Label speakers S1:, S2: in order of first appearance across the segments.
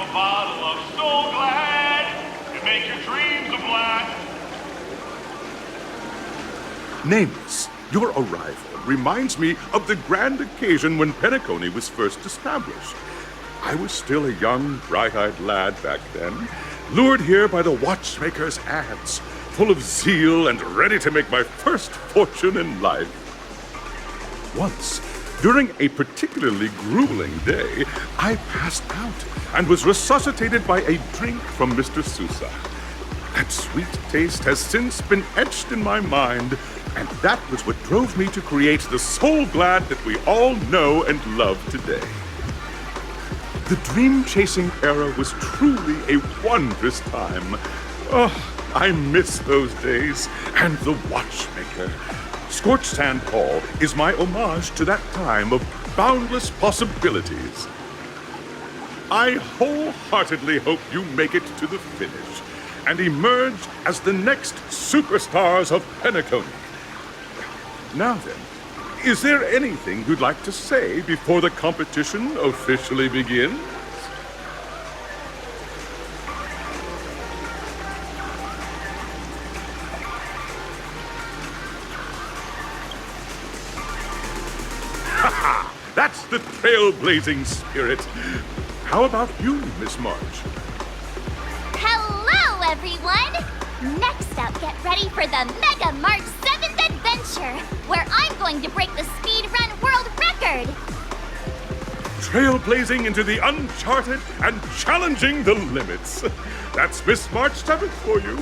S1: a bottle of So Glad and make your dreams a blast.
S2: Nameless, your arrival reminds me of the grand occasion when Penacony was first established. I was still a young, bright-eyed lad back then, lured here by the watchmaker's ads, full of zeal and ready to make my first fortune in life. Once, during a particularly grueling day, I passed out and was resuscitated by a drink from Mr. Sousa. That sweet taste has since been etched in my mind, and that was what drove me to create the So Glad that we all know and love today. The dream-chasing era was truly a wondrous time. Oh, I miss those days, and the watchmaker. Scorched Sand Hall is my homage to that time of boundless possibilities. I wholeheartedly hope you make it to the finish and emerge as the next superstars of Penacony. Now then, is there anything you'd like to say before the competition officially begins? Ha! That's the trailblazing spirit. How about you, Miss March?
S3: Hello, everyone! Next up, get ready for the Mega March 7th Adventure, where I'm going to break the speedrun world record!
S2: Trailblazing into the uncharted and challenging the limits. That's Miss March 7th for you.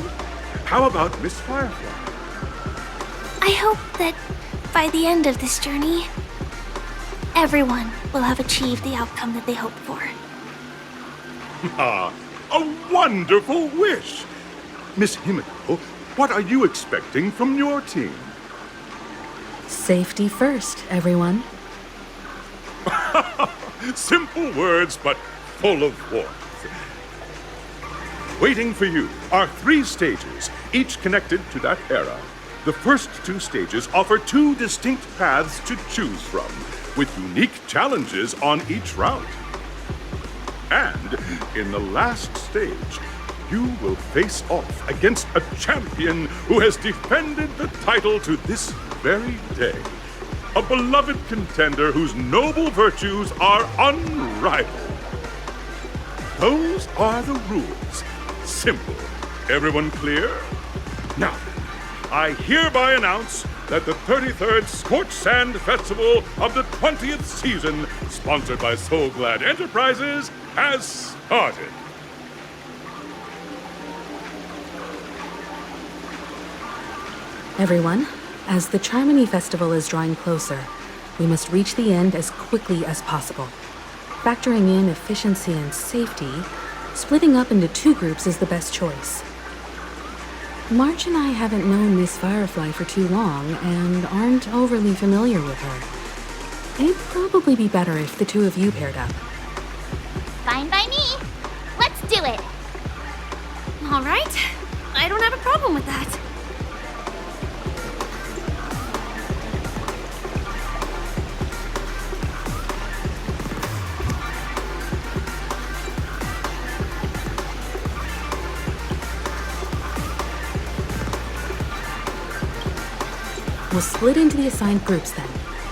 S2: How about Miss Firefly?
S4: I hope that by the end of this journey, everyone will have achieved the outcome that they hoped for.
S2: Ah, a wonderful wish! Miss Himiko, what are you expecting from your team?
S5: Safety first, everyone.
S2: Simple words, but full of warmth. Waiting for you are 3 stages, each connected to that era. The first 2 stages offer 2 distinct paths to choose from, with unique challenges on each route. And in the last stage, you will face off against a champion who has defended the title to this very day. A beloved contender whose noble virtues are unrivaled. Those are the rules. Simple. Everyone clear? Now, I hereby announce that the 33rd Scorched Sand Festival of the 20th season, sponsored by So Glad Enterprises, has started.
S5: Everyone, as the Charmony Festival is drawing closer, we must reach the end as quickly as possible. Factoring in efficiency and safety, splitting up into 2 groups is the best choice. March and I haven't known Miss Firefly for too long and aren't overly familiar with her. It'd probably be better if the 2 of you paired up.
S3: Fine by me. Let's do it.
S4: All right. I don't have a problem with that.
S5: We'll split into the assigned groups then.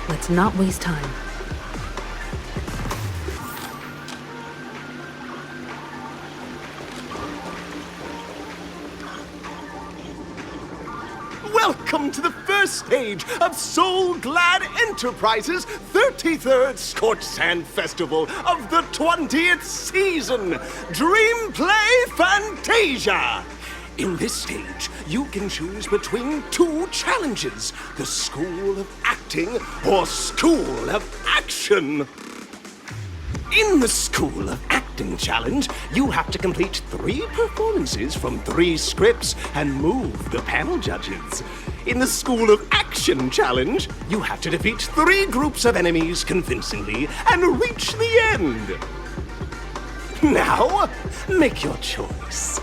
S5: Let's not waste time.
S6: Welcome to the first stage of So Glad Enterprises' 33rd Scorched Sand Festival of the 20th season, Dream Play Fantasia! In this stage, you can choose between 2 challenges, the School of Acting or School of Action. In the School of Acting challenge, you have to complete 3 performances from 3 scripts and move the panel judges. In the School of Action challenge, you have to defeat 3 groups of enemies convincingly and reach the end. Now, make your choice.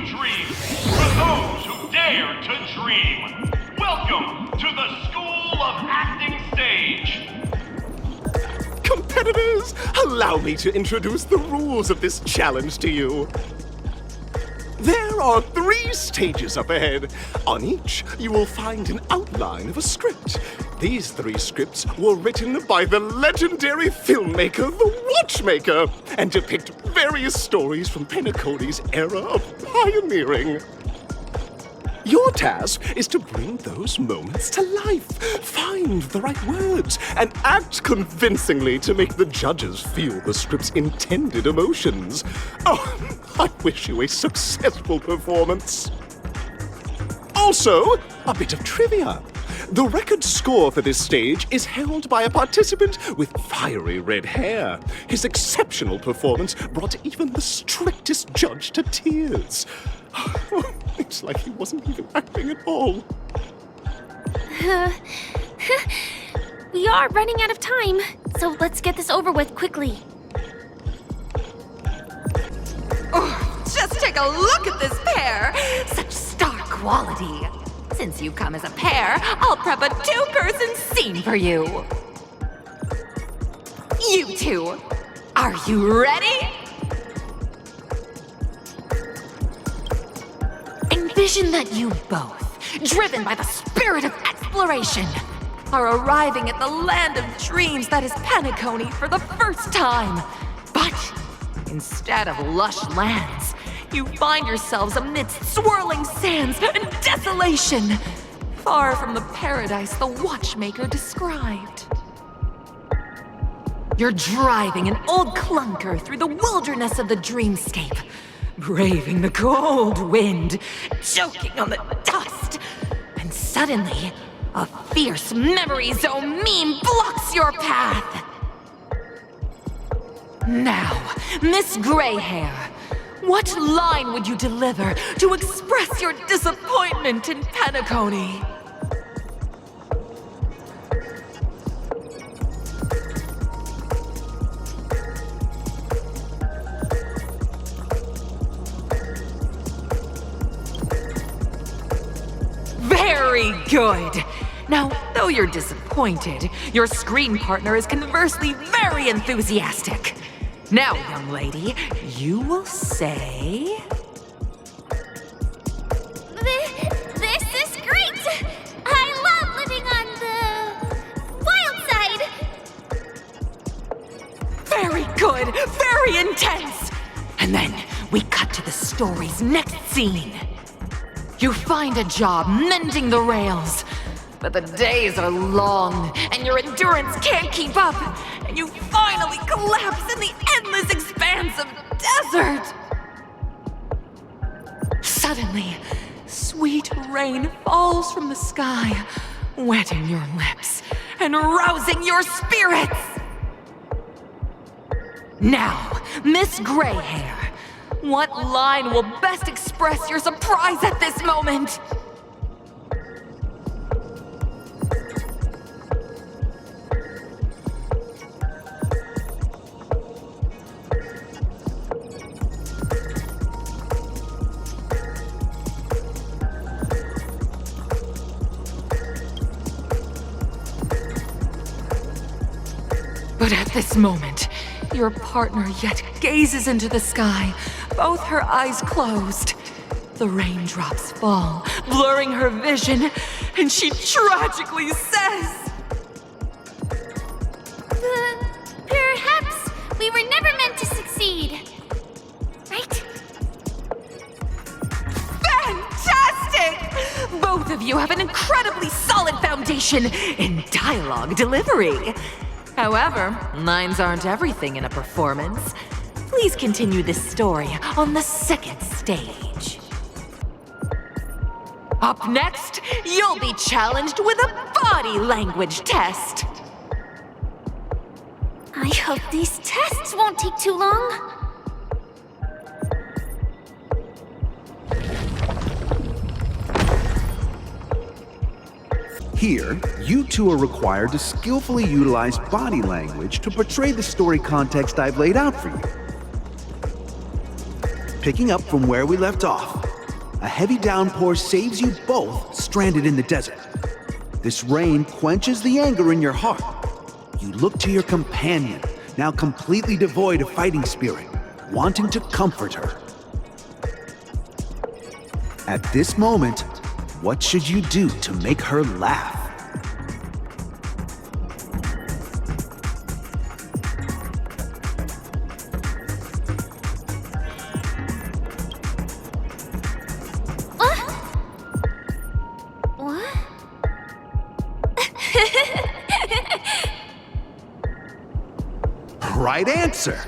S1: dreams for those who dare to dream. Welcome to the School of Acting Stage.
S6: Competitors, allow me to introduce the rules of this challenge to you. There are 3 stages up ahead. On each, you will find an outline of a script. These 3 scripts were written by the legendary filmmaker, The Watchmaker, and depict various stories from Penacony's era of pioneering. Your task is to bring those moments to life, find the right words, and act convincingly to make the judges feel the script's intended emotions. Oh, I wish you a successful performance. Also, a bit of trivia. The record score for this stage is held by a participant with fiery red hair. His exceptional performance brought even the strictest judge to tears. It's like he wasn't even acting at all.
S4: We are running out of time, so let's get this over with quickly.
S7: Oh, just take a look at this pair! Such star quality. Since you come as a pair, I'll prep a 2-person scene for you. You two, are you ready? Envision that you both, driven by the spirit of exploration, are arriving at the land of dreams that is Penacony for the first time. But instead of lush lands, you find yourselves amidst swirling sands and desolation, far from the paradise the Watchmaker described. You're driving an old clunker through the wilderness of the dreamscape, braving the cold wind, choking on the dust, and suddenly, a fierce memory zone meme blocks your path. Now, Miss Greyhair, what line would you deliver to express your disappointment in Penacony? Very good! Now, though you're disappointed, your screen partner is conversely very enthusiastic. Now, young lady, you will say...
S3: This is great! I love living on the wild side!
S7: Very good! Very intense! And then we cut to the story's next scene. You find a job mending the rails, but the days are long and your endurance can't keep up, and you finally collapse in the endless expanse of desert. Suddenly, sweet rain falls from the sky, wetting your lips and rousing your spirits. Now, Miss Greyhair, what line will best express your surprise at this moment? But at this moment, your partner yet gazes into the sky, both her eyes closed. The raindrops fall, blurring her vision, and she tragically says...
S3: Perhaps we were never meant to succeed. Right?
S7: Fantastic! Both of you have an incredibly solid foundation in dialogue delivery. However, lines aren't everything in a performance. Please continue this story on the second stage. Up next, you'll be challenged with a body language test.
S4: I hope these tests won't take too long.
S8: Here, you two are required to skillfully utilize body language to portray the story context I've laid out for you. Picking up from where we left off, A heavy downpour saves you both stranded in the desert. This rain quenches the anger in your heart. You look to your companion, now completely devoid of fighting spirit, wanting to comfort her. At this moment, what should you do to make her laugh? Right answer!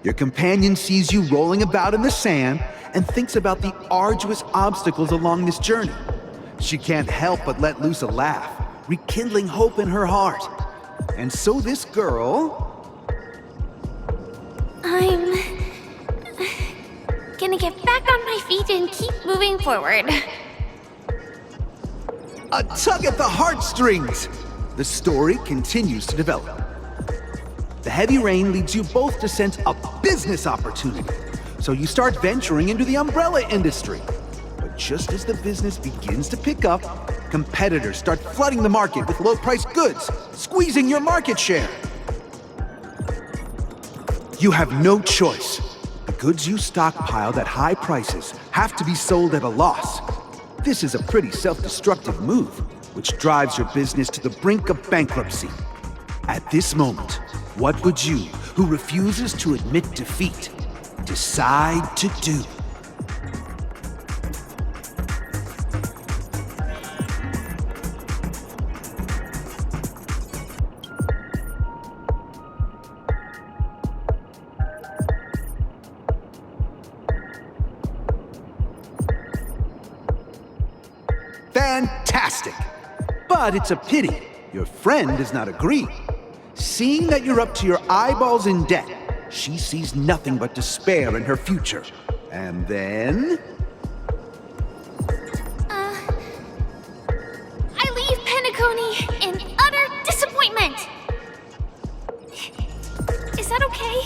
S8: Your companion sees you rolling about in the sand and thinks about the arduous obstacles along this journey. She can't help but let loose a laugh, rekindling hope in her heart. And so this girl...
S4: I'm gonna get back on my feet and keep moving forward.
S8: A tug at the heartstrings! The story continues to develop. The heavy rain leads you both to sense a business opportunity, so you start venturing into the umbrella industry. But just as the business begins to pick up, competitors start flooding the market with low-priced goods, squeezing your market share. You have no choice. The goods you stockpiled at high prices have to be sold at a loss. This is a pretty self-destructive move, which drives your business to the brink of bankruptcy. At this moment, what would you, who refuses to admit defeat, decide to do? Fantastic! But it's a pity your friend does not agree. Seeing that you're up to your eyeballs in debt, she sees nothing but despair in her future. And then...
S4: I leave Penacony in utter disappointment. Is that okay?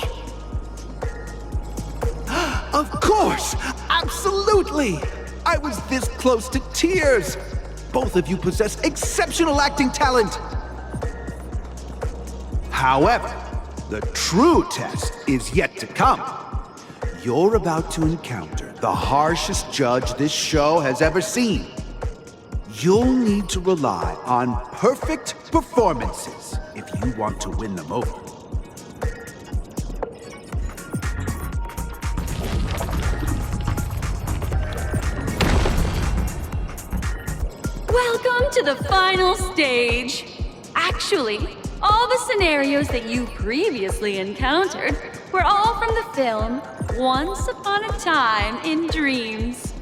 S8: Of course! Absolutely! I was this close to tears! Both of you possess exceptional acting talent! However, the true test is yet to come. You're about to encounter the harshest judge this show has ever seen. You'll need to rely on perfect performances if you want to win them over.
S9: Welcome to the final stage. Actually, all the scenarios that you previously encountered were all from the film Once Upon a Time in Dreams.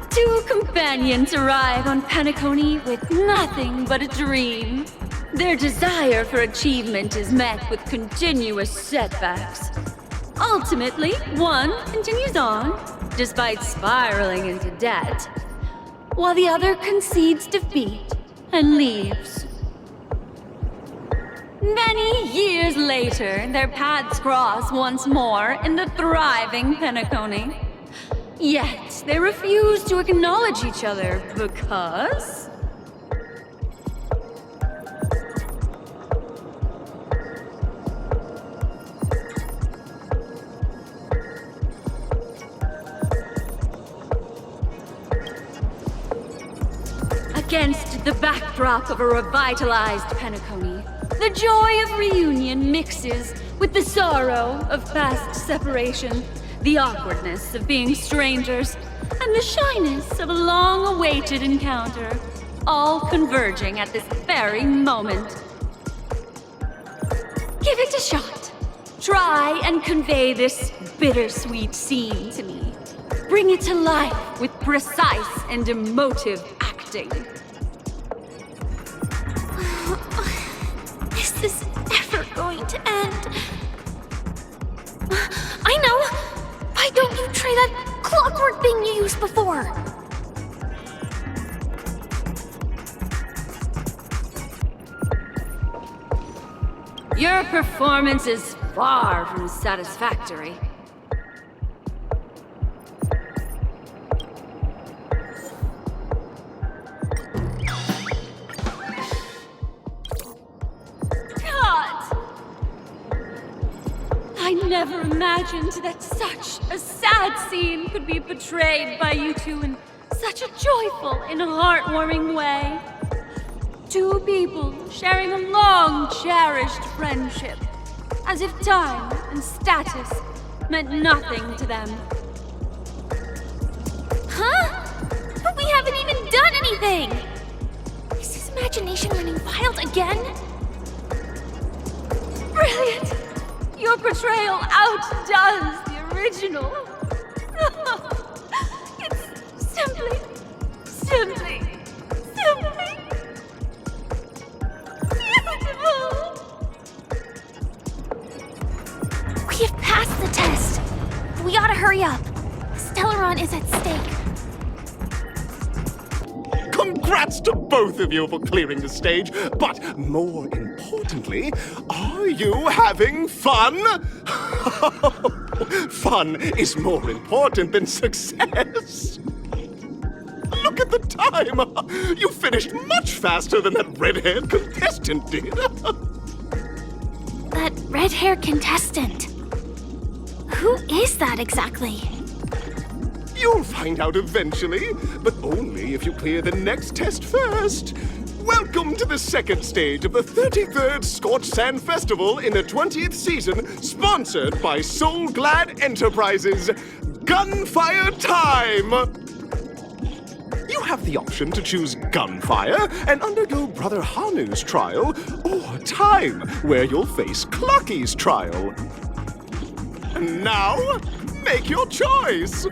S9: Two companions arrive on Penacony with nothing but a dream. Their desire for achievement is met with continuous setbacks. Ultimately, one continues on, despite spiraling into debt, while the other concedes defeat and leaves. Many years later, their paths cross once more in the thriving Penacony. Yet, they refuse to acknowledge each other because... Against the backdrop of a revitalized Penacony, the joy of reunion mixes with the sorrow of past separation, the awkwardness of being strangers, and the shyness of a long-awaited encounter, all converging at this very moment. Give it a shot. Try and convey this bittersweet scene to me. Bring it to life with precise and emotive acting.
S4: Is this ever going to end? I know! Why don't you try that clockwork thing you used before?
S9: Your performance is far from satisfactory. never imagined that such a sad scene could be portrayed by you two in such a joyful and heartwarming way. Two people sharing a long, cherished friendship, as if time and status meant nothing to them.
S4: Huh? But we haven't even done anything! Is his imagination running wild again?
S9: Brilliant! Your portrayal outdoes the original. It's simply beautiful!
S4: We have passed the test! We ought to hurry up. Stellaron is at stake.
S6: Congrats to both of you for clearing the stage, but more importantly, are you having fun? Fun is more important than success. Look at the time! You finished much faster than that red-haired contestant did.
S4: That red-haired contestant. Who is that exactly?
S6: You'll find out eventually, but only if you clear the next test first. Welcome to the second stage of the 33rd Scorched Sand Festival in the 20th season, sponsored by Soul Glad Enterprises. Gunfire time! You have the option to choose gunfire and undergo Brother Hanu's trial, or time, where you'll face Clocky's trial. And now, make your choice!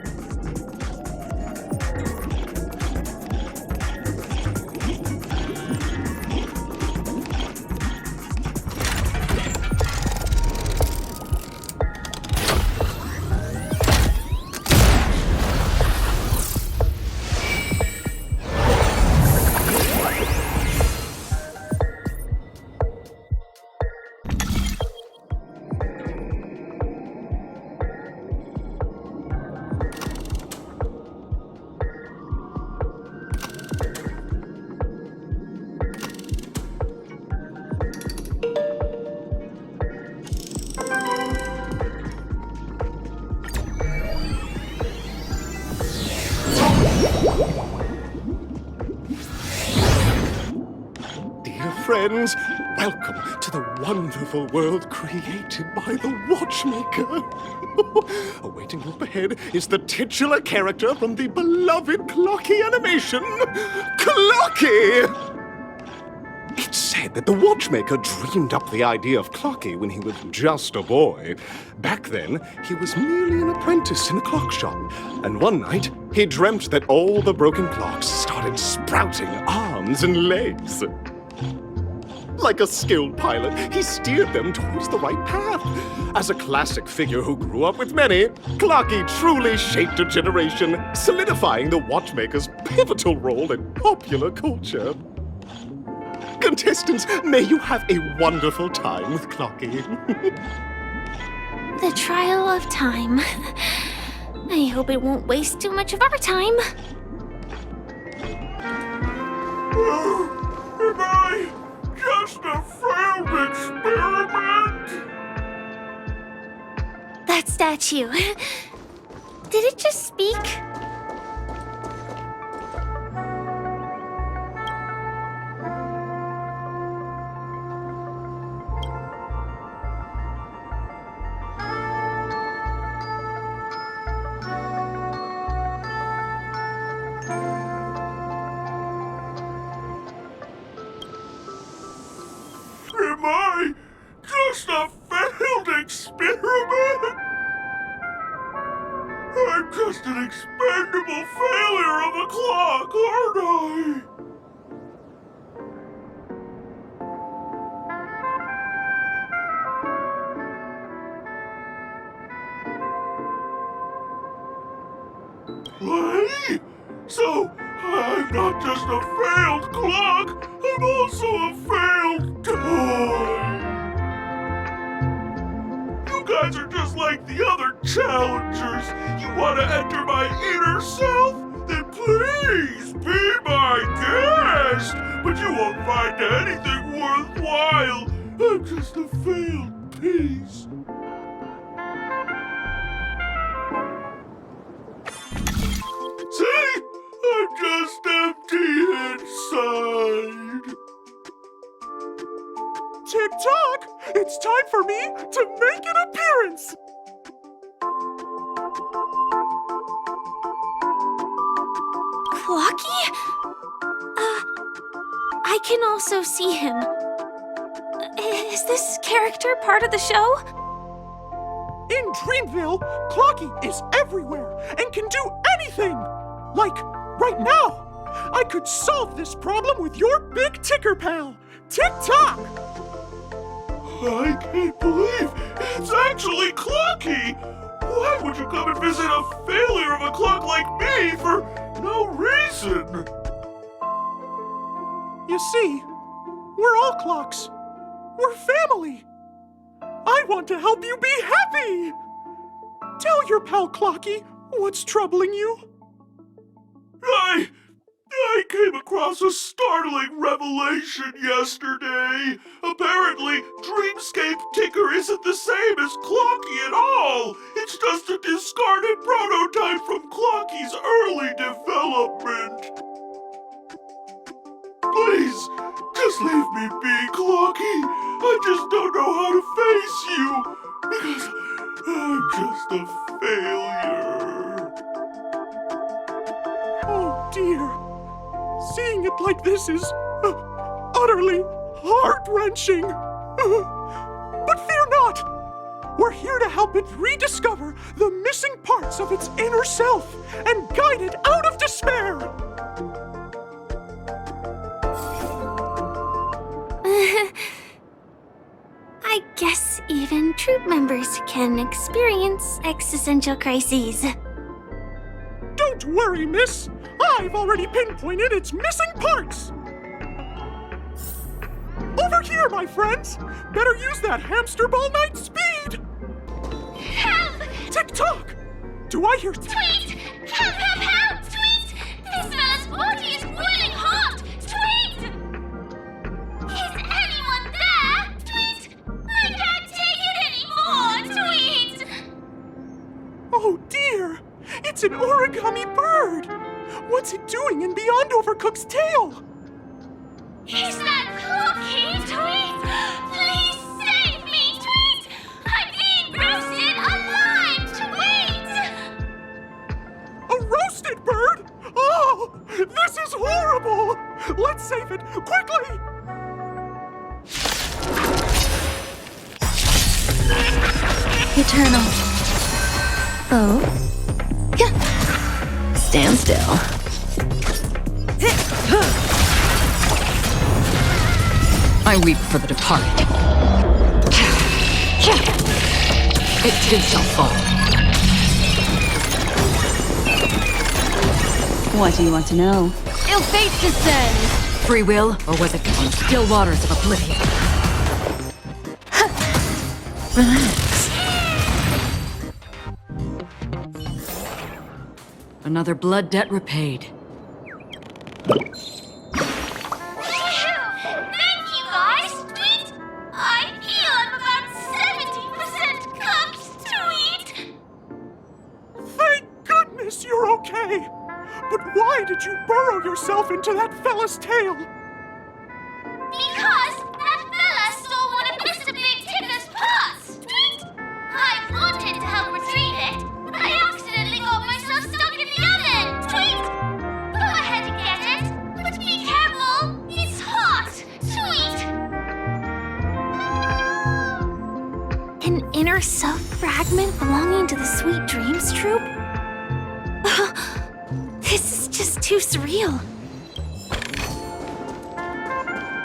S6: Friends, welcome to the wonderful world created by the Watchmaker. Awaiting up ahead is the titular character from the beloved Clocky animation, Clocky! It's said that the Watchmaker dreamed up the idea of Clocky when he was just a boy. Back then, he was merely an apprentice in a clock shop. And one night, he dreamt that all the broken clocks started sprouting arms and legs. Like a skilled pilot, he steered them towards the right path. As a classic figure who grew up with many, Clocky truly shaped a generation, solidifying the Watchmaker's pivotal role in popular culture. Contestants, may you have a wonderful time with Clocky.
S4: The trial of time. I hope it won't waste too much of our time.
S2: Am I just a failed experiment?
S4: That statue. Did it just speak?
S2: Am I just a failed experiment? I'm just an expendable failure of a clock, aren't I? What? So, I'm not just a failed clock, I'm also a failed toy. You guys are just like the other challengers. You want to enter my inner self? Then please be my guest. But you won't find anything worthwhile. I'm just a failed piece.
S6: It's time for me to make an appearance!
S4: Clocky? I can also see him. Is this character part of the show?
S6: In Dreamville, Clocky is everywhere and can do anything! Like, right now! I could solve this problem with your big ticker pal, Tick-Tock!
S2: I can't believe it's actually Clocky! Why would you come and visit a failure of a clock like me for no reason?
S6: You see, we're all clocks. We're family. I want to help you be happy! Tell your pal Clocky what's troubling you.
S2: I came across a startling revelation yesterday. Apparently, Dreamscape Ticker isn't the same as Clocky at all. It's just a discarded prototype from Clocky's early development. Please, just leave me be, Clocky. I just don't know how to face you, because I'm just a failure.
S6: Oh dear. Seeing it like this is utterly heart-wrenching. But fear not. We're here to help it rediscover the missing parts of its inner self and guide it out of despair.
S4: I guess even troop members can experience existential crises.
S6: Don't worry, miss. I've already pinpointed its missing parts. Over here, my friends. Better use that hamster ball night speed.
S3: Help!
S6: Tick-tock. Do I hear...
S3: Tweet! Help, help, help! Tweet! This fella's body is boiling hot! Tweet! Is anyone there? Tweet! I can't take it anymore! Tweet!
S6: Oh dear. It's an origami bird. What's it doing in Beyond Overcooked's tail?
S3: Is that Clocky? Tweet! Please save me! Tweet! I'm being roasted alive! Tweet!
S6: A roasted bird? Oh, this is horrible. Let's save it quickly.
S7: Eternal. Oh. Yeah. Stand still. I weep for the departed. It too shall fall.
S9: What do you want to know? Ill fate descends!
S7: Free will, or was it on still waters of oblivion? Relax. Another blood debt repaid.
S3: Thank you, guys! Tweet! I feel I'm about 70% cooked! Tweet!
S6: Thank goodness you're okay. But why did you burrow yourself into that fella's tail?
S3: Because that fella stole one of Mr. Big Ticker's parts! Tweet! I wanted to help retrieve it, but I accidentally got myself stuck in the oven! Tweet! Go ahead and get it, but be careful! It's hot! Tweet!
S4: An inner self fragment belonging to the Sweet Dreams troupe? This is just too surreal.